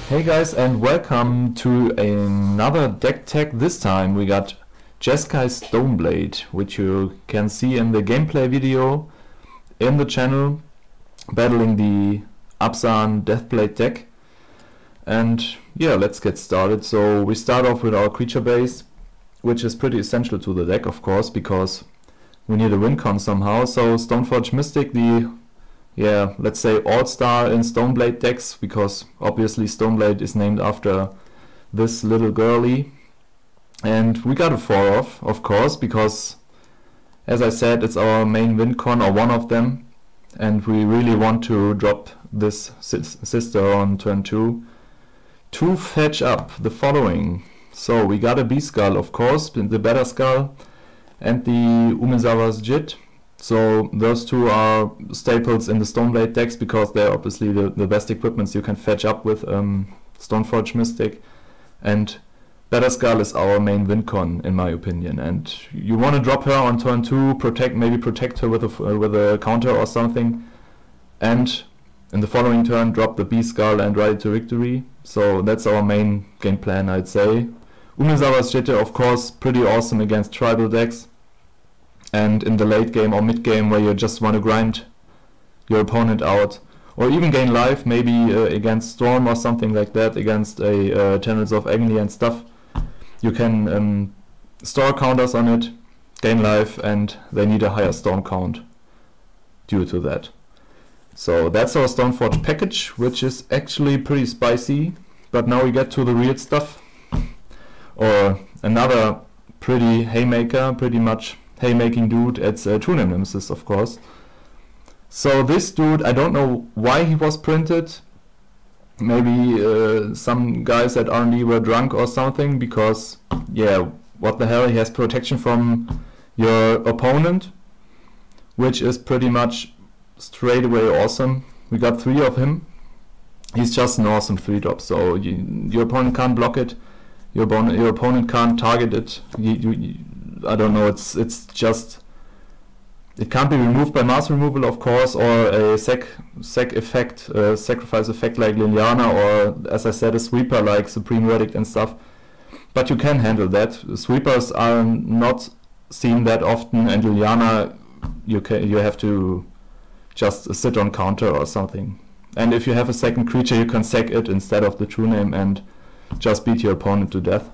Hey guys, and welcome to another deck tech. This time we got Jeskai Stoneblade, which you can see in the gameplay video in the channel, battling the Abzan Deathblade deck. And yeah, let's get started. So we start off with our creature base, which is pretty essential to the deck, of course, because we need a win con somehow. So Stoneforge Mystic, let's say all-star in Stoneblade decks, because obviously Stoneblade is named after this little girlie. And we got a 4-off, of course, because, as I said, it's our main win con, or one of them, and we really want to drop this sister on turn 2 to fetch up the following. So we got a B-Skull, of course, the Better Skull, and the Umezawa's Jit. So those two are staples in the Stoneblade decks, because they're obviously the best equipments you can fetch up with Stoneforge Mystic. And Better Skull is our main win con, in my opinion. And you want to drop her on turn 2, maybe protect her with a counter or something, and in the following turn drop the B-Skull and ride it to victory. So that's our main game plan, I'd say. Umezawa's Jit, of course, pretty awesome against tribal decks. And in the late game or mid game, where you just want to grind your opponent out, or even gain life, maybe against Storm or something like that, against a Channels of Agony and stuff, you can store counters on it, gain life, and they need a higher Storm count due to that. So that's our Stoneforge package, which is actually pretty spicy. But now we get to the real stuff, or another pretty haymaker, pretty much haymaking dude. It's True Name Nemesis, of course. So this dude, I don't know why he was printed. Maybe some guys at R&D were drunk or something, because yeah, what the hell, he has protection from your opponent, which is pretty much straight away awesome. We got 3 of him. He's just an awesome 3-drop, so your opponent can't block it, your opponent can't target it. I don't know, it's just, it can't be removed by mass removal, of course, or a sac effect, sacrifice effect like Liliana, or as I said, a sweeper like Supreme Verdict and stuff. But you can handle that. Sweepers are not seen that often, and Liliana you have to just sit on counter or something. And if you have a second creature, you can sack it instead of the True Name and just beat your opponent to death.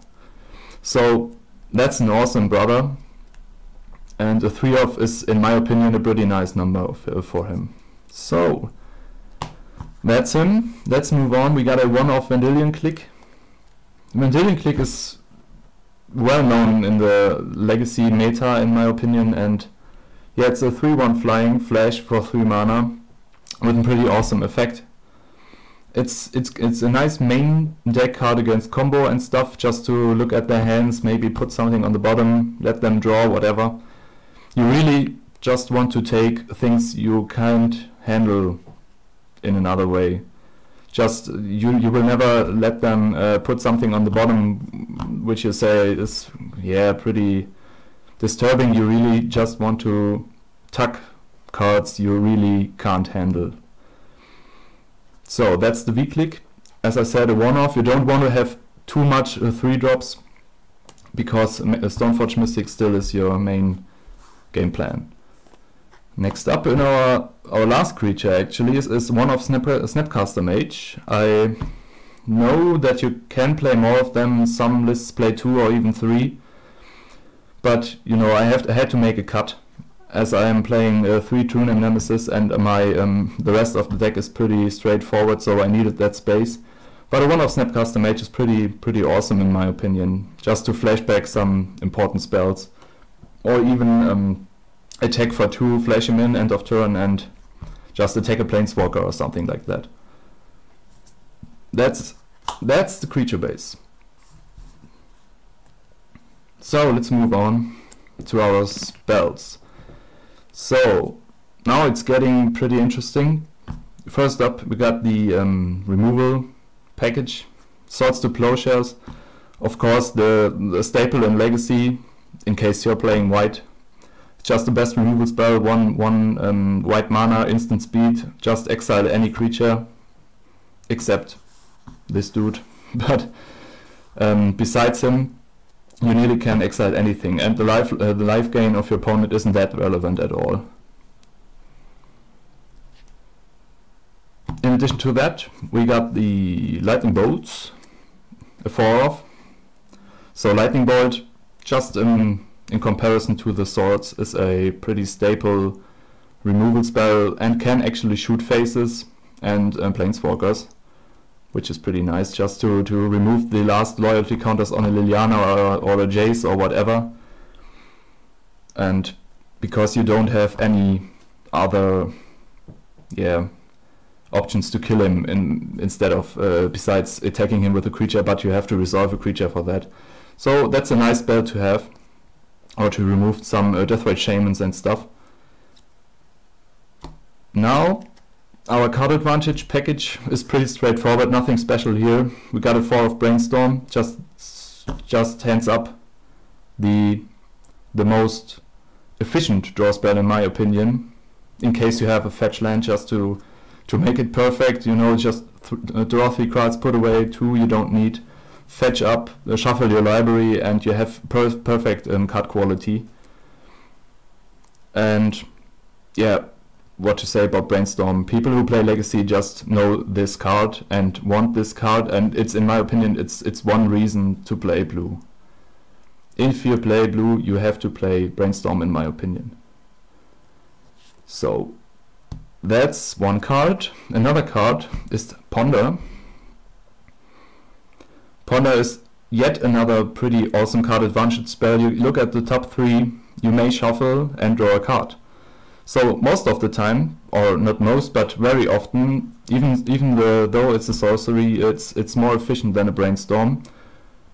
So that's an awesome brother, and a 3-off is, in my opinion, a pretty nice number for him. So that's him. Let's move on. We got a 1-off Vendilion Click. Vendilion Click is well known in the Legacy meta, in my opinion, and yeah, it's a 3/1 flying flash for 3 mana with a pretty awesome effect. It's a nice main deck card against combo and stuff, just to look at their hands, maybe put something on the bottom, let them draw, whatever. You really just want to take things you can't handle in another way. Just, you will never let them put something on the bottom which you say is, yeah, pretty disturbing. You really just want to tuck cards you really can't handle. So that's the V-Click. As I said, a 1-off. You don't want to have too much 3-drops, because Stoneforge Mystic still is your main game plan. Next up, in our last creature actually is 1-off Snapcaster Mage. I know that you can play more of them. Some lists play 2 or even 3, but you know, I had to make a cut, as I am playing 3 True Name Nemesis, and the rest of the deck is pretty straightforward, so I needed that space. But a 1-off Snapcaster Mage is pretty awesome, in my opinion, just to flashback some important spells, or even attack for 2, flash him in end of turn, and just attack a Planeswalker or something like that. That's the creature base. So let's move on to our spells. So now it's getting pretty interesting. First up, we got the removal package, Swords to Plowshares. Of course, the staple in Legacy, in case you're playing white. It's just the best removal spell, one white mana, instant speed, just exile any creature except this dude, but besides him, you nearly can exile anything, and the life gain of your opponent isn't that relevant at all. In addition to that, we got the lightning bolts, a 4-off. So lightning bolt, just in comparison to the swords, is a pretty staple removal spell and can actually shoot faces and planeswalkers, which is pretty nice, just to remove the last loyalty counters on a Liliana or a Jace or whatever. And because you don't have any other options to kill him instead of besides attacking him with a creature, but you have to resolve a creature for that. So that's a nice spell to have, or to remove some Deathrite Shamans and stuff. Now, our card advantage package is pretty straightforward, nothing special here. We got a 4 of Brainstorm, just hands up the most efficient draw spell in my opinion, in case you have a fetch land, just to make it perfect, you know, just draw 3 cards, put away 2 you don't need, fetch up, shuffle your library, and you have perfect card quality. And yeah, what to say about Brainstorm? People who play Legacy just know this card and want this card, and it's, in my opinion, it's one reason to play blue. If you play blue, you have to play Brainstorm, in my opinion. So that's one card. Another card is Ponder. Ponder is yet another pretty awesome card advantage spell. You look at the top 3, you may shuffle and draw a card. So most of the time, or not most, but very often, even though it's a sorcery, it's more efficient than a Brainstorm.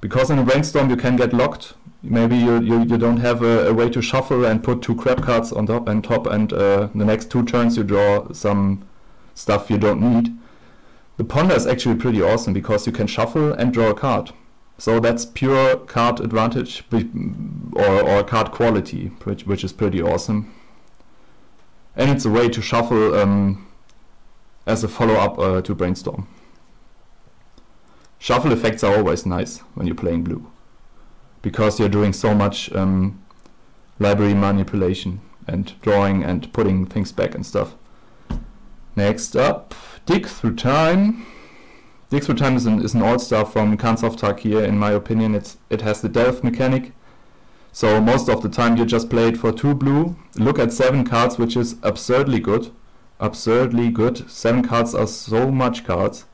Because in a Brainstorm you can get locked. Maybe you don't have a way to shuffle and put 2 crap cards on top, and the next 2 turns you draw some stuff you don't need. The Ponder is actually pretty awesome because you can shuffle and draw a card. So that's pure card advantage, or card quality, which is pretty awesome. And it's a way to shuffle as a follow-up to Brainstorm. Shuffle effects are always nice when you're playing blue, because you're doing so much library manipulation and drawing and putting things back and stuff. Next up, Dig Through Time. Dig Through Time is an all-star from Khans of Tarkir, in my opinion. It has the delve mechanic. So most of the time you just play it for 2 blue, look at 7 cards, which is absurdly good. Absurdly good. 7 cards are so much cards,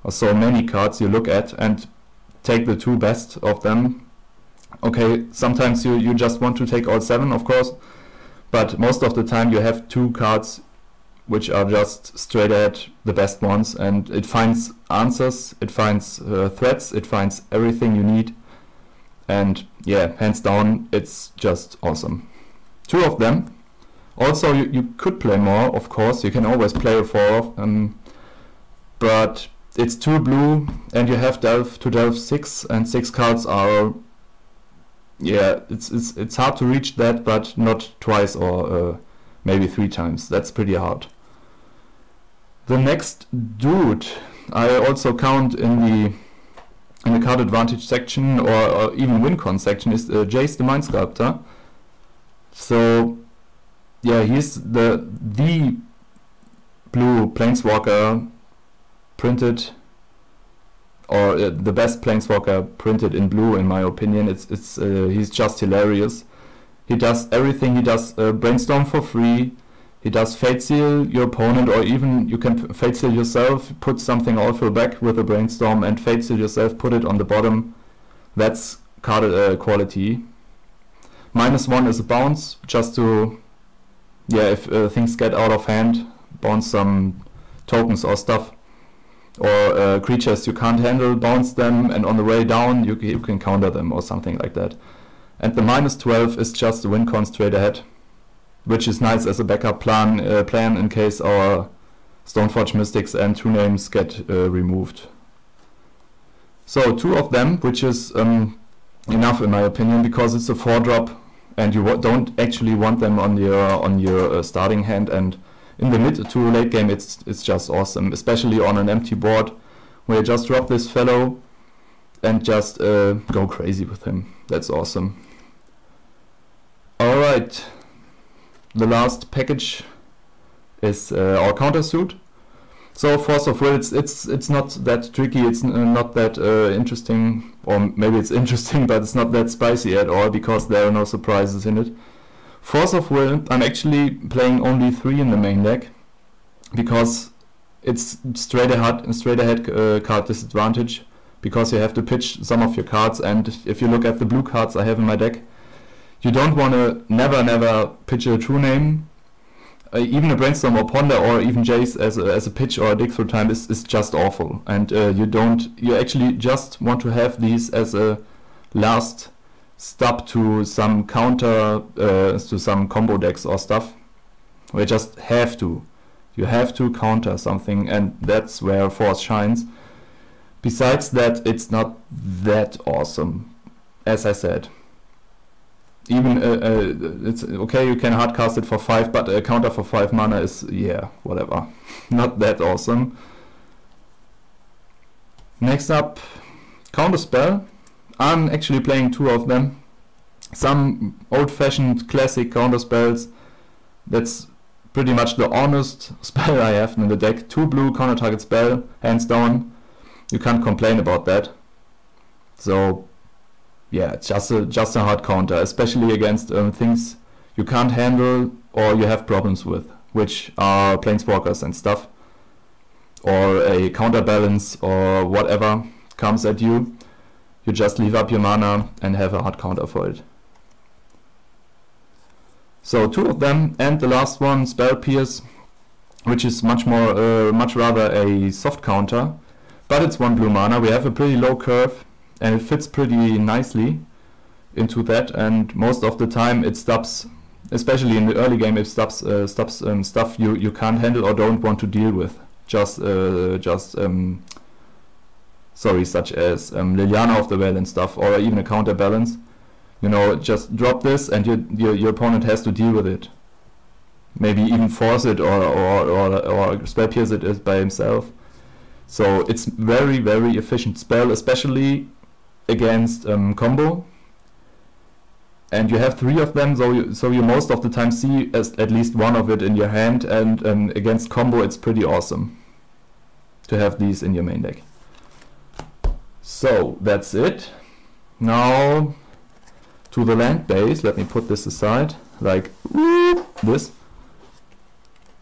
or so many cards you look at, and take the 2 best of them. Okay, sometimes you just want to take all 7, of course, but most of the time you have 2 cards which are just straight ahead the best ones, and it finds answers, it finds threats, it finds everything you need. And yeah, hands down, it's just awesome. 2 of them. Also, you could play more, of course. You can always play a 4, but it's 2 blue, and you have to delve 6, and 6 cards are, yeah, it's hard to reach that, but not twice or maybe 3 times. That's pretty hard. The next dude I also count in the card advantage section, or even win con section, is Jace the Mind Sculptor. So yeah, he's the blue planeswalker printed, or the best planeswalker printed in blue, in my opinion. He's just hilarious. He does everything. He does Brainstorm for free. He does Fate Seal your opponent, or even you can Fate Seal yourself, put something awful back with a Brainstorm, and Fate Seal yourself, put it on the bottom. That's card quality. -1 is a bounce, just to, yeah, if things get out of hand, bounce some tokens or stuff. Or creatures you can't handle, bounce them, and on the way down you can counter them or something like that. And the -12 is just a win con straight ahead, which is nice as a backup plan in case our Stoneforge Mystics and 2 names get removed. So 2 of them, which is enough in my opinion, because it's a 4-drop and you don't actually want them on your starting hand, and in the mid to late game it's just awesome, especially on an empty board where you just drop this fellow and just go crazy with him. That's awesome. Alright, the last package is our countersuit. So Force of Will, it's not that tricky, it's not that interesting, or maybe it's interesting, but it's not that spicy at all, because there are no surprises in it. Force of Will, I'm actually playing only 3 in the main deck, because it's straight ahead card disadvantage, because you have to pitch some of your cards, and if you look at the blue cards I have in my deck, you don't want to never pitch a True Name. Even a Brainstorm or Ponder or even Jace as a pitch or a dig through time is just awful, and you actually just want to have these as a last stop to some counter, to some combo decks or stuff. We just have to. You have to counter something, and that's where Force shines. Besides that, it's not that awesome, as I said. Even it's okay, you can hardcast it for 5, but a counter for 5 mana is, yeah, whatever. Not that awesome. Next up, Counter Spell. I'm actually playing 2 of them. Some old-fashioned classic counter spells. That's pretty much the honest spell I have in the deck. 2 blue counter target spell, hands down. You can't complain about that. So yeah, it's just a hard counter, especially against things you can't handle or you have problems with, which are planeswalkers and stuff, or a counterbalance or whatever comes at you. You just leave up your mana and have a hard counter for it. So 2 of them, and the last one, Spell Pierce, which is much rather a soft counter, but it's 1 blue mana. We have a pretty low curve, and it fits pretty nicely into that, and most of the time it stops, especially in the early game, it stops stuff you can't handle or don't want to deal with. Such as Liliana of the Veil and stuff, or even a counterbalance. You know, just drop this and your opponent has to deal with it. Maybe even force it or Spell Pierce it by himself. So it's very efficient spell, especially against combo, and you have 3 of them, so you most of the time see at least 1 of it in your hand, and against combo it's pretty awesome to have these in your main deck. So that's it. Now to the land base. Let me put this aside, like this.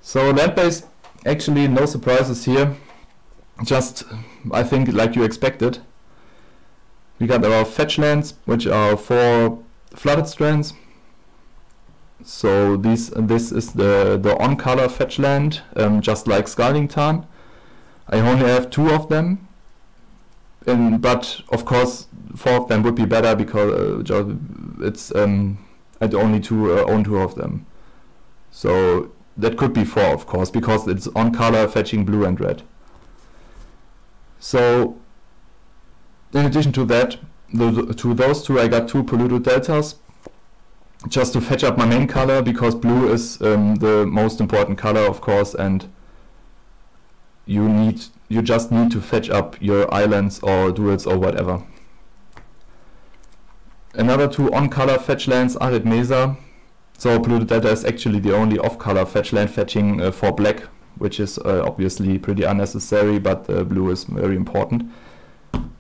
So land base, actually no surprises here, just I think like you expected. We got our fetch lands, which are 4 flooded strands. So this is the on-color fetch land, just like Scalding Tarn. I only have 2 of them, but of course 4 of them would be better, because it's I'd only own 2 of them. So that could be 4, of course, because it's on-color fetching blue and red. So in addition to that, to those 2, I got 2 polluted deltas, just to fetch up my main color, because blue is the most important color, of course, and you just need to fetch up your islands or duels or whatever. Another 2 on-color fetch lands, Arid Mesa. So polluted delta is actually the only off-color fetch land, fetching for black, which is obviously pretty unnecessary, but blue is very important.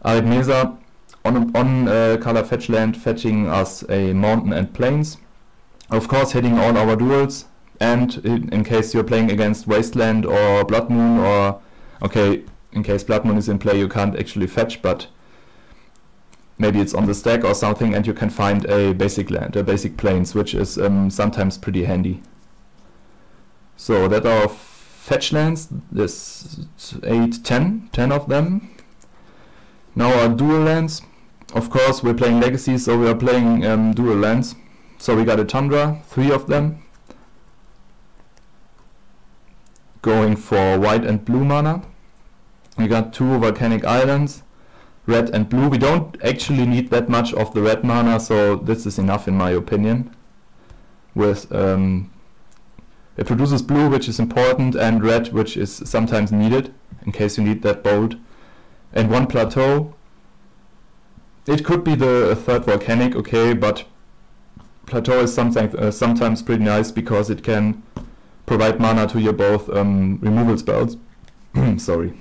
Arid Mesa, on color fetch land, fetching us a mountain and plains. Of course hitting all our duels, and in case you're playing against Wasteland or Blood Moon, or okay, in case Blood Moon is in play you can't actually fetch, but maybe it's on the stack or something and you can find a basic land, a basic plains, which is sometimes pretty handy. So that are fetch lands, there's 10 of them. Now our dual lands. Of course we're playing Legacy, so we are playing dual lands. So we got a Tundra, 3 of them, going for white and blue mana. We got 2 Volcanic Islands, red and blue. We don't actually need that much of the red mana, so this is enough in my opinion. With it produces blue, which is important, and red, which is sometimes needed in case you need that bold. and 1 plateau. It could be the third volcanic, okay, but plateau is sometimes pretty nice because it can provide mana to your both removal spells. Sorry.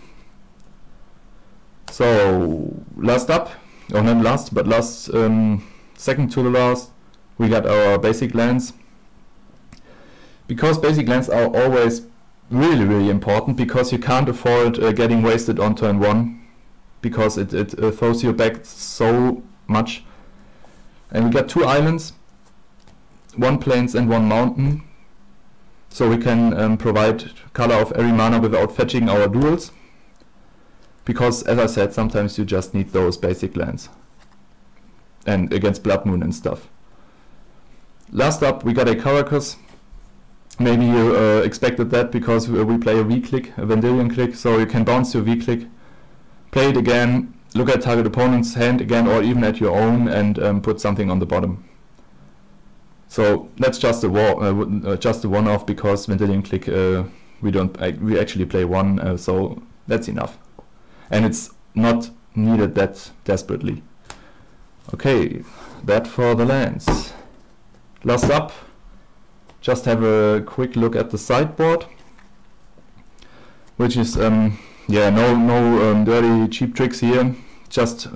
So last up, or not last, but second to the last, we got our basic lands. Because basic lands are always really important, because you can't afford getting wasted on turn 1, because it throws you back so much. And we got 2 islands, 1 plains and 1 mountain, so we can provide color of every mana without fetching our duels, because as I said, sometimes you just need those basic lands, and against Blood Moon and stuff. Last up, we got a Caracas. Maybe you expected that, because we play a V-click, a Vendilion click, so you can bounce your V-click, play it again, look at target opponent's hand again, or even at your own, and put something on the bottom. So that's just a one-off, because Vendilion click we actually play 1, so that's enough, and it's not needed that desperately. Okay, that for the lands. Last up, just have a quick look at the sideboard, which is yeah, no dirty cheap tricks here, just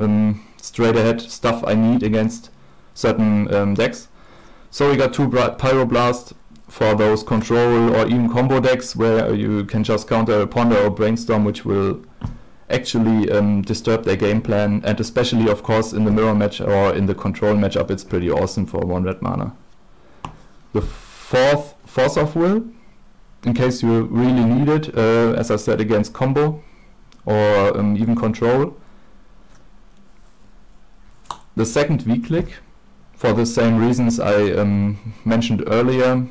straight ahead stuff I need against certain decks. So we got 2 Pyroblast for those control or even combo decks where you can just counter a Ponder or Brainstorm, which will actually disturb their game plan, and especially of course in the mirror match or in the control matchup, it's pretty awesome for 1 red mana. The 4th, Force of Will, in case you really need it, as I said, against combo or even control. The 2nd V-click, for the same reasons I mentioned earlier.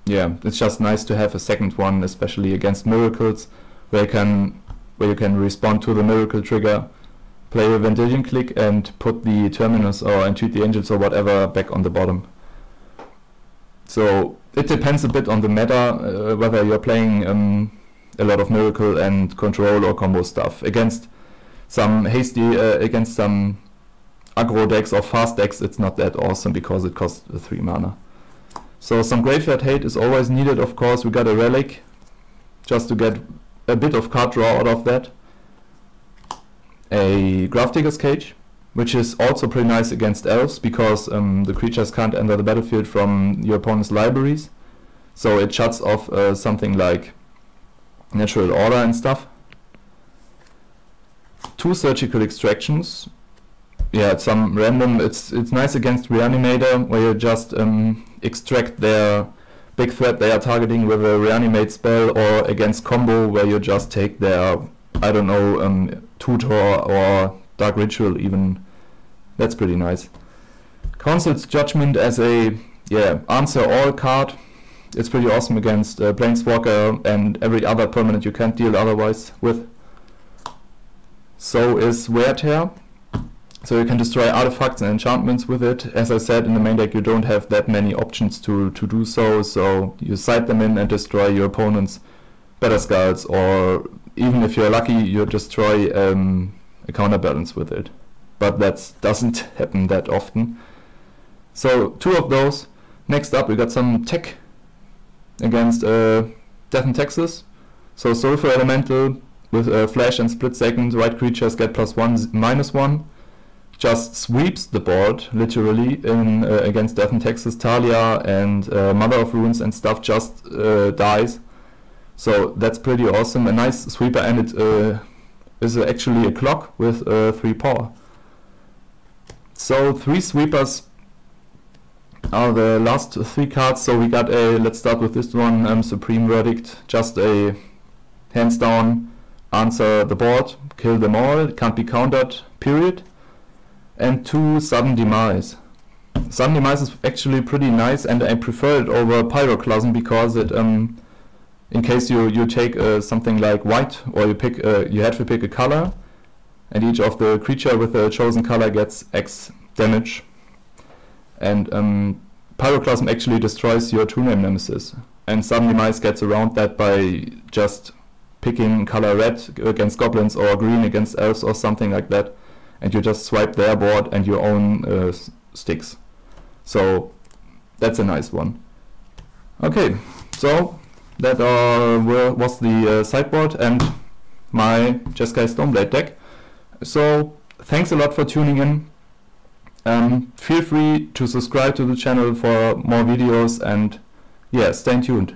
Yeah, it's just nice to have a 2nd one, especially against miracles, where you can respond to the miracle trigger, play a Vendilion click, and put the Terminus or Entreat the Angels or whatever back on the bottom. So it depends a bit on the meta, whether you're playing a lot of miracle and control or combo stuff. Against some hasty, against some aggro decks or fast decks, it's not that awesome because it costs 3 mana. So some graveyard hate is always needed, of course. We got a Relic, just to get a bit of card draw out of that. A Grafdigger's Cage, which is also pretty nice against elves, because the creatures can't enter the battlefield from your opponent's libraries. So it shuts off something like Natural Order and stuff. 2 Surgical Extractions. Yeah, it's some random, it's nice against Reanimator, where you just extract their big threat they are targeting with a Reanimate spell, or against combo, where you just take their, I don't know, Tutor or Dark Ritual even. That's pretty nice. Council's Judgment as a, yeah, answer all card. It's pretty awesome against Planeswalker and every other permanent you can't deal otherwise with. So is Wear Tear. So you can destroy artifacts and enchantments with it. As I said, in the main deck you don't have that many options to do so, so you side them in and destroy your opponent's Better Skulls, or even if you're lucky, you destroy a counterbalance with it. But that doesn't happen that often. So 2 of those. Next up we got some tech against Death and Taxes. So Sulfur Elemental with Flash and Split Second, white creatures get +1, -1. Just sweeps the board, literally, in against Death and Taxes. Talia and Mother of Runes and stuff just dies. So that's pretty awesome. A nice sweeper, and it is actually a clock with 3 power. So 3 sweepers are the last 3 cards. So we got a, let's start with this one, Supreme Verdict. Just a hands down, answer the board, kill them all, can't be countered, period. And 2 Sudden Demise. Sudden Demise is actually pretty nice, and I prefer it over Pyroclasm, because it, in case you take something like white, or you pick you have to pick a color, and each of the creature with a chosen color gets X damage. And Pyroclasm actually destroys your 2-name Nemesis, and Sudden Demise gets around that by just picking color red against goblins or green against elves or something like that, and you just swipe their board and your own sticks. So that's a nice one. Okay, so that was the sideboard and my Jeskai Stoneblade deck. So thanks a lot for tuning in. Feel free to subscribe to the channel for more videos, and yeah, stay tuned.